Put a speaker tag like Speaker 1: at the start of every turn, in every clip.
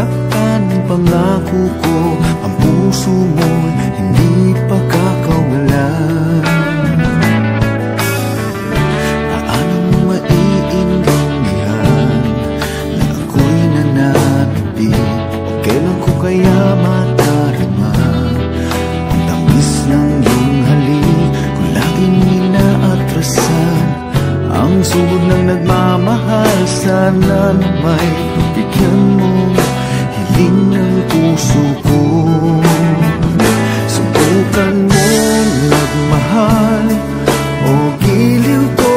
Speaker 1: masasaktan ang pangako ko, ang puso mo'y hindi pagkakawalan. Paano mo maiintindihan na ako'y nananapit? O kailan ko kaya madarama ang tamis ng iyong halik? Kung laging inaatrasan ang sugod ng nagmamahal, sana na may bigyan mong hiling ng puso ko. Subukan mong magmahal o giliw ko,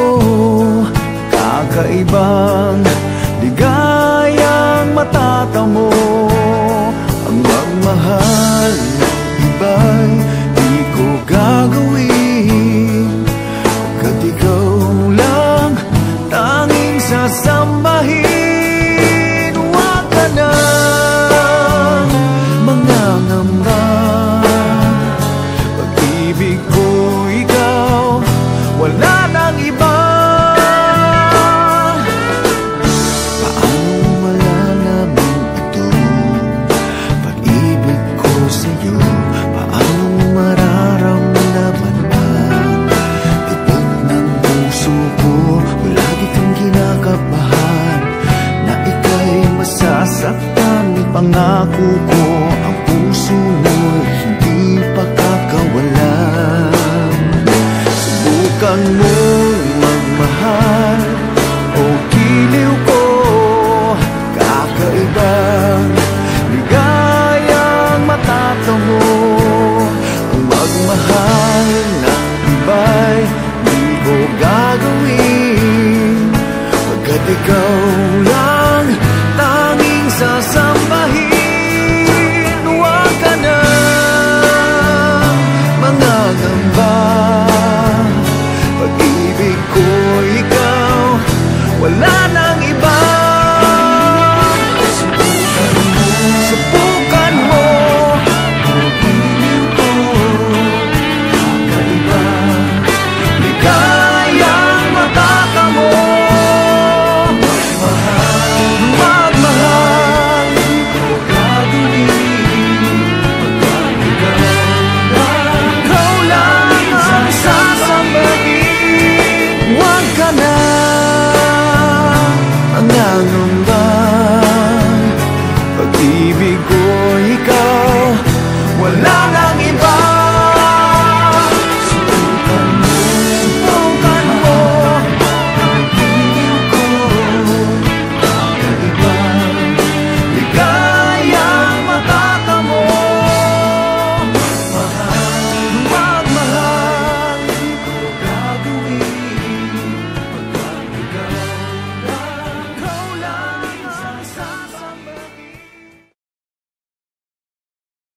Speaker 1: kakaibang ligayang matatamo. Ang magmahal ng iba'y di ko gagawin, pagkat ikaw lang tanging sasambahin. Huwag ka nang mangangamba, pag-ibig ko ikaw, wala nang iba. Paano malalaman ito, pag-ibig ko sa'yo? Paano mararamdaman ang tibok ng puso ko? Lagi kang kinakabahan na ika'y masasaktan. Pangako ko, ang puso mo'y hindi pagkakawalan. Subukan mong magmahal